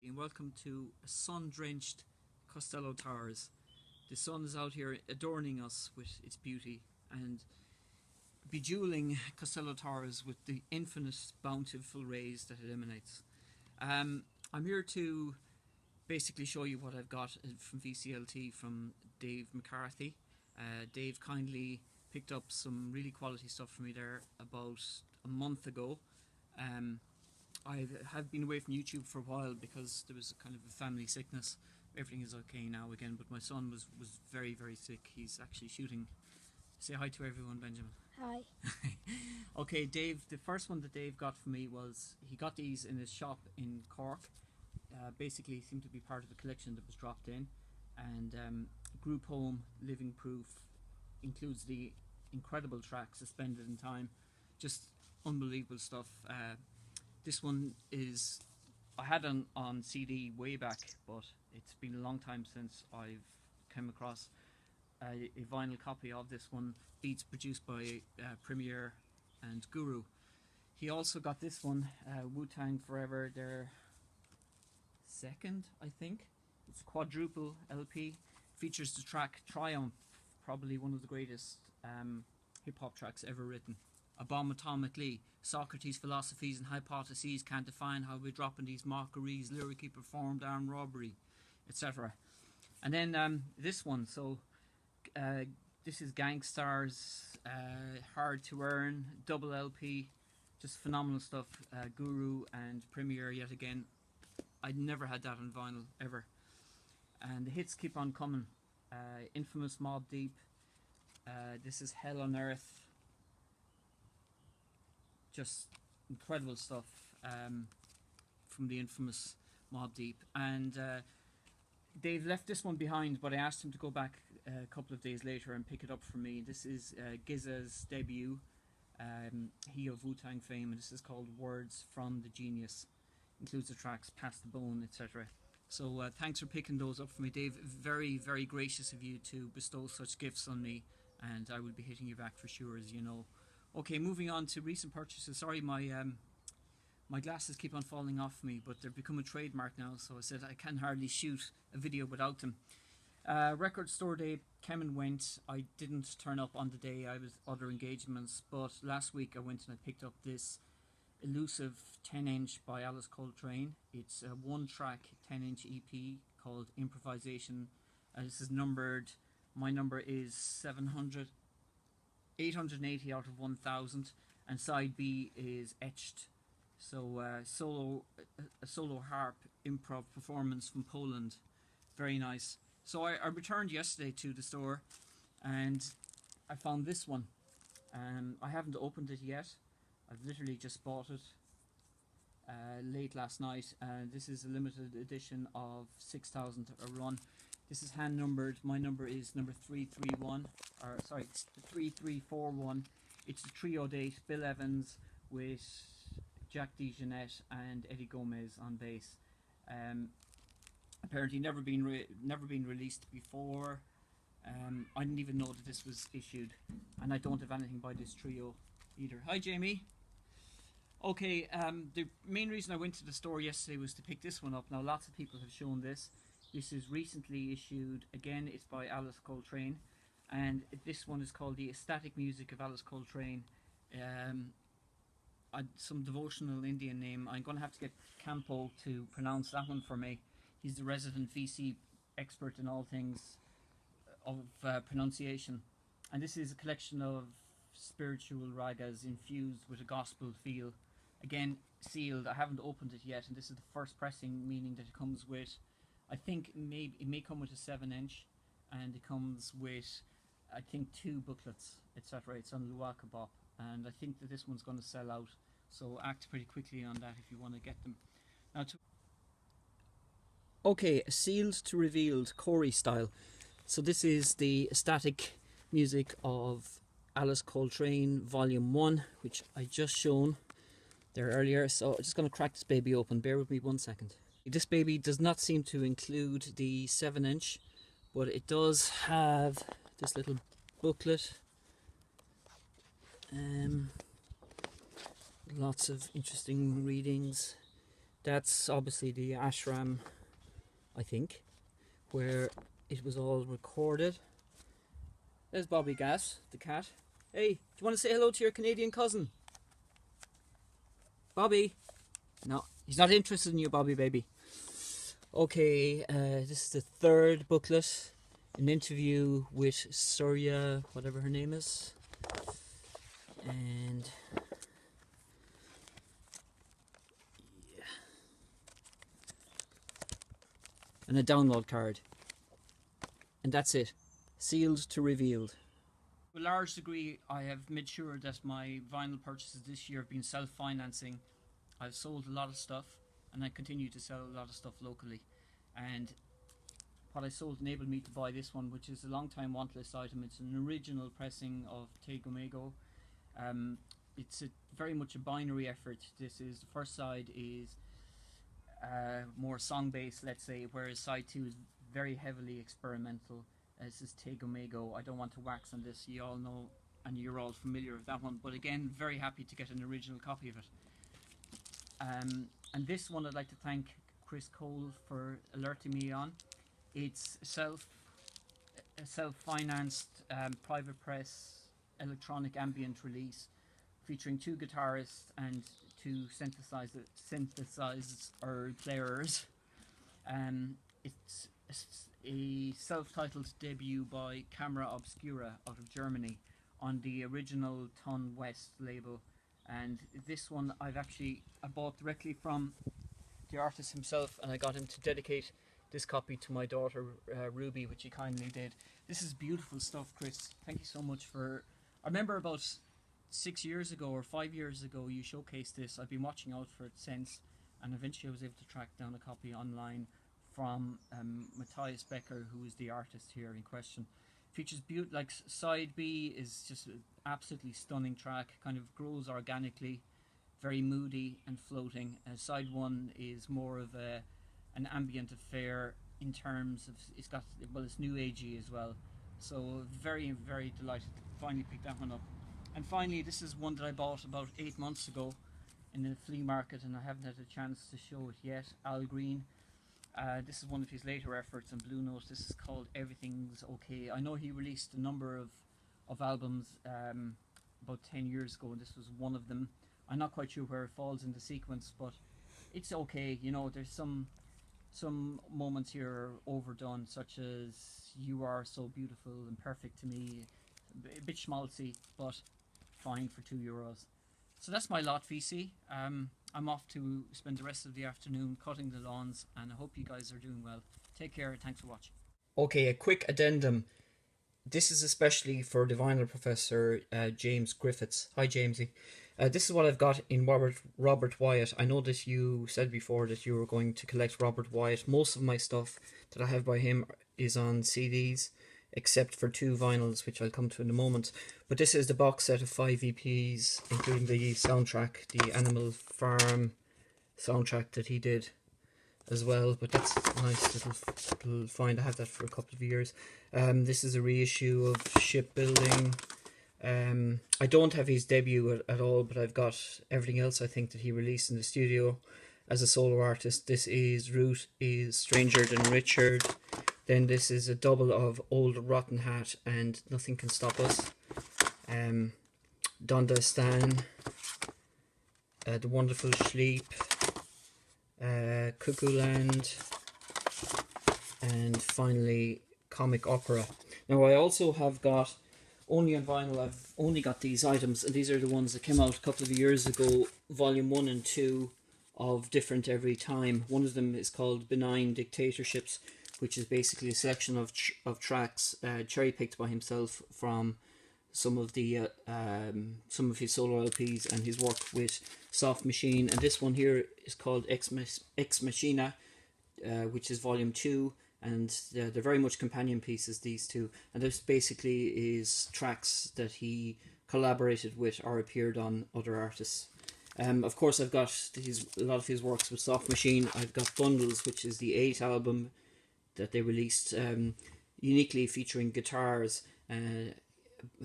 and welcome to sun-drenched Costello Towers. The sun is out here adorning us with its beauty and bejeweling Costello Towers with the infinite bountiful rays that it emanates. I'm here to basically show you what I've got from VCLT from Dave McCarthy. Dave kindly picked up some really quality stuff for me there about a month ago. I have been away from YouTube for a while because there was a kind of a family sickness. Everything is okay now again, but my son was very, very sick. He's actually shooting. Say hi to everyone, Benjamin. Hi. Okay, Dave, the first one that Dave got for me was, he got these in his shop in Cork. Basically seemed to be part of a collection that was dropped in, and Group Home Living Proof includes the incredible track Suspended in Time. Just unbelievable stuff. This one is, I had on CD way back, but it's been a long time since I've come across a vinyl copy of this one. Beats produced by Premier and Guru. He also got this one, Wu-Tang Forever, their second, I think. It's a quadruple LP. Features the track Triumph, probably one of the greatest hip-hop tracks ever written. A bomb atomically, Socrates' philosophies and hypotheses can't define how we're dropping these mockeries, lyrically performed armed robbery, etc. And then this one, so this is Gangstars, Hard to Earn, double LP, just phenomenal stuff. Guru and Premier yet again. I'd never had that on vinyl ever. And the hits keep on coming. Infamous Mob Deep, this is Hell on Earth. Just incredible stuff from the infamous Mob Deep. And Dave left this one behind, but I asked him to go back a couple of days later and pick it up for me. This is Gizza's debut, he of Wu-Tang fame, and this is called Words from the Genius. Includes the tracks Past the Bone, etc. So thanks for picking those up for me, Dave. Very, very gracious of you to bestow such gifts on me, and I will be hitting you back for sure, as you know. Okay, moving on to recent purchases. Sorry, my glasses keep on falling off me, but they've become a trademark now, so I said I can hardly shoot a video without them. Record store day came and went. I didn't turn up on the day, I was other engagements, but last week I went and I picked up this elusive 10-inch by Alice Coltrane. It's a one-track 10-inch EP called Improvisation. This is numbered, my number is 880 out of 1000, and side B is Etched. So a solo harp improv performance from Poland. Very nice. So I returned yesterday to the store and I found this one. I haven't opened it yet. I've literally just bought it late last night. This is a limited edition of 6,000 a run. This is hand numbered. My number is number 331, or sorry, it's 3341. It's the trio date, Bill Evans with Jack DeJohnette and Eddie Gomez on bass. Apparently never been released before. I didn't even know that this was issued, and I don't have anything by this trio either. Hi, Jamie. Okay, the main reason I went to the store yesterday was to pick this one up. Now, lots of people have shown this. This is recently issued. Again, it's by Alice Coltrane, and this one is called The Ecstatic Music of Alice Coltrane. Some devotional Indian name. I'm going to have to get Campo to pronounce that one for me. He's the resident VC expert in all things of pronunciation. And this is a collection of spiritual ragas infused with a gospel feel. Again, sealed. I haven't opened it yet, and this is the first pressing, meaning that it comes with, I think it may come with a 7-inch, and it comes with, I think, 2 booklets, etc. It's on Luaka Bop, and I think that this one's going to sell out, so act pretty quickly on that if you want to get them. Now, okay, sealed to revealed, Corey style. So this is the static music of Alice Coltrane Volume 1, which I just shown there earlier. So I'm just going to crack this baby open. Bear with me 1 second. This baby does not seem to include the 7-inch, but it does have this little booklet. Lots of interesting readings. That's obviously the ashram, I think, where it was all recorded. There's Bobby Gas, the cat. Hey, do you want to say hello to your Canadian cousin? Bobby? No, he's not interested in you, Bobby, baby. Okay, this is the third booklet. An interview with Surya, whatever her name is. And yeah. And a download card. And that's it. Sealed to revealed. To a large degree, I have made sure that my vinyl purchases this year have been self-financing. I've sold a lot of stuff, and I continue to sell a lot of stuff locally. And what I sold enabled me to buy this one, which is a long time want list item. It's an original pressing of Tego Mego. It's very much a binary effort. This is, the first side is more song based, let's say, whereas side 2 is very heavily experimental. This is Tego Mego. I don't want to wax on this, you all know, and you're all familiar with that one, but again, very happy to get an original copy of it. And this one I'd like to thank Chris Cole for alerting me on. It's a self-financed private press electronic ambient release featuring 2 guitarists and 2 synthesizers or players. It's a self-titled debut by Camera Obscura out of Germany on the original Ton West label, and this one I bought directly from the artist himself, and I got him to dedicate this copy to my daughter Ruby, which he kindly did. This is beautiful stuff, Chris. Thank you so much for... I remember about 6 years ago or 5 years ago you showcased this. I've been watching out for it since, and eventually I was able to track down a copy online from Matthias Becker, who is the artist here in question. Features like side B is just an absolutely stunning track, kind of grows organically, very moody and floating. Side 1 is more of an ambient affair in terms of, it's new agey as well. So very, very delighted to finally pick that one up. And finally, this is one that I bought about 8 months ago in the flea market, and I haven't had a chance to show it yet. Al Green. This is one of his later efforts on Blue Note. This is called Everything's Okay. I know he released a number of albums about 10 years ago, and this was one of them. I'm not quite sure where it falls in the sequence, but it's okay. You know, there's some moments here are overdone, such as You Are So Beautiful and Perfect to Me. A bit schmaltzy, but fine for €2. So that's my lot, VC. I'm off to spend the rest of the afternoon cutting the lawns, and I hope you guys are doing well. Take care, thanks for watching. Okay, a quick addendum. This is especially for the vinyl professor, James Griffiths. Hi, Jamesy. This is what I've got in Robert Wyatt. I know that you said before that you were going to collect Robert Wyatt. Most of my stuff that I have by him is on CDs, except for 2 vinyls, which I'll come to in a moment. But this is the box set of 5 EPs, including the soundtrack, the Animal Farm soundtrack that he did as well. But that's a nice little find. I have that for a couple of years. This is a reissue of Shipbuilding. I don't have his debut at all, but I've got everything else I think that he released in the studio as a solo artist. This is Root is Stranger Than Richard. Then this is a double of Old Rotten Hat and Nothing Can Stop Us. Donda Stan, The Wonderful Sleep, Cuckoo Land, and finally Comic Opera. Now I also have got, only on vinyl, I've only got these items, and these are the ones that came out a couple of years ago, volume 1 and 2 of Different Every Time. One of them is called Benign Dictatorships, which is basically a selection of tracks cherry-picked by himself from some of his solo LPs and his work with Soft Machine. And this one here is called Ex Machina, which is volume 2, and they're very much companion pieces, these two. And this basically is tracks that he collaborated with or appeared on other artists. Of course, I've got a lot of his works with Soft Machine. I've got Bundles, which is the 8th album that they released, uniquely featuring guitars,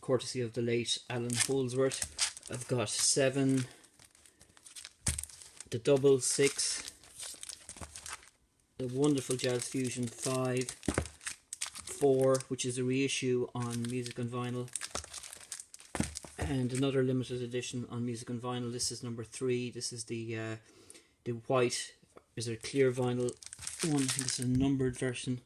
courtesy of the late Alan Holdsworth. I've got 7, the double 6, the wonderful Jazz Fusion 5/4, which is a reissue on Music on Vinyl, and another limited edition on Music on Vinyl. This is number 3. This is the white, is a clear vinyl one. I think it's a numbered version.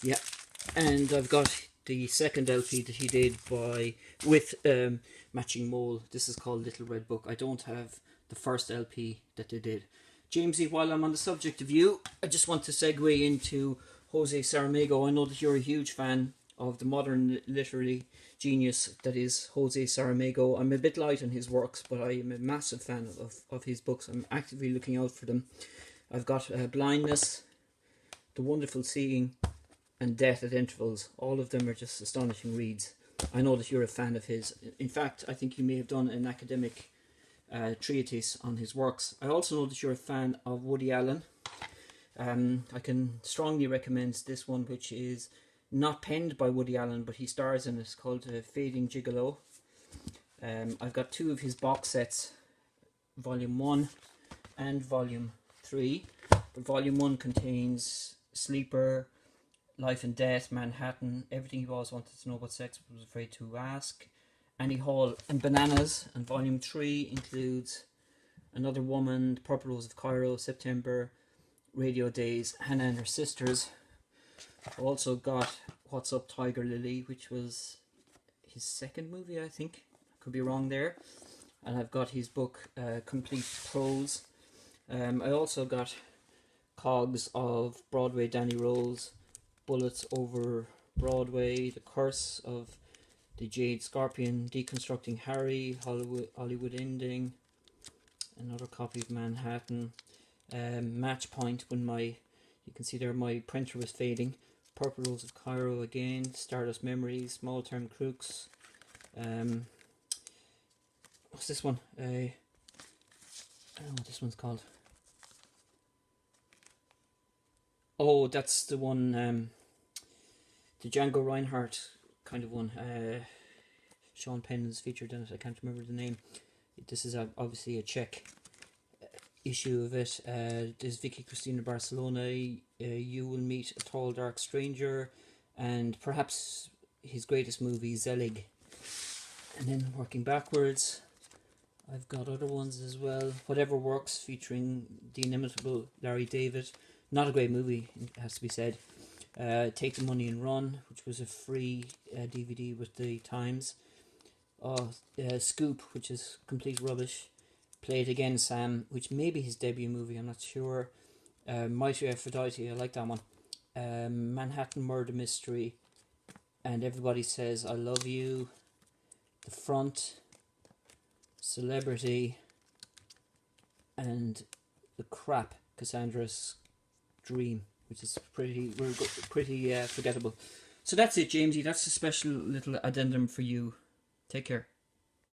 Yeah, and I've got the second LP that he did with Matching Mole. This is called Little Red Book. I don't have the first LP that they did. Jamesy, while I'm on the subject of you, I just want to segue into Jose Saramago. I know that you're a huge fan of the modern literary genius that is Jose Saramago. I'm a bit light on his works, but I am a massive fan of his books. I'm actively looking out for them. I've got Blindness, The Wonderful Seeing, and Death at Intervals. All of them are just astonishing reads. I know that you're a fan of his. In fact, I think you may have done an academic treatise on his works. I also know that you're a fan of Woody Allen. I can strongly recommend this one, which is not penned by Woody Allen, but he stars in it. It's called Fading Gigolo. I've got 2 of his box sets, Volume 1 and Volume 3. But Volume 1 contains Sleeper, Life and Death, Manhattan, Everything You Always Wanted to Know About Sex But Was Afraid to Ask, Annie Hall, and Bananas. And Volume 3 includes Another Woman, The Purple Rose of Cairo, September, Radio Days, Hannah and Her Sisters. I've also got What's Up Tiger Lily, which was his second movie, I think. Could be wrong there. And I've got his book, Complete Prose. I also got Cogs of Broadway, Danny Rose, Bullets Over Broadway, The Curse of the Jade Scorpion, Deconstructing Harry, Hollywood Ending, another copy of Manhattan, Match Point, you can see there my printer was fading, Purple Rose of Cairo again, Stardust Memories, Small Term Crooks, what's this one? I don't know what this one's called. Oh, that's the one, the Django Reinhardt kind of one. Sean Penn is featured in it. I can't remember the name. This is obviously a Czech issue of it. There's Vicky Cristina Barcelona. You Will Meet a Tall Dark Stranger, and perhaps his greatest movie, Zelig. And then working backwards, I've got other ones as well. Whatever Works, featuring the inimitable Larry David. Not a great movie, it has to be said. Take the Money and Run, which was a free DVD with the Times. Scoop, which is complete rubbish. Play It Again, Sam, which may be his debut movie, I'm not sure. Mighty Aphrodite, I like that one. Manhattan Murder Mystery, and Everybody Says I Love You. The Front, Celebrity, and The Crap, Cassandra's Dream, which is pretty forgettable. So that's it, Jamesy. That's a special little addendum for you. Take care.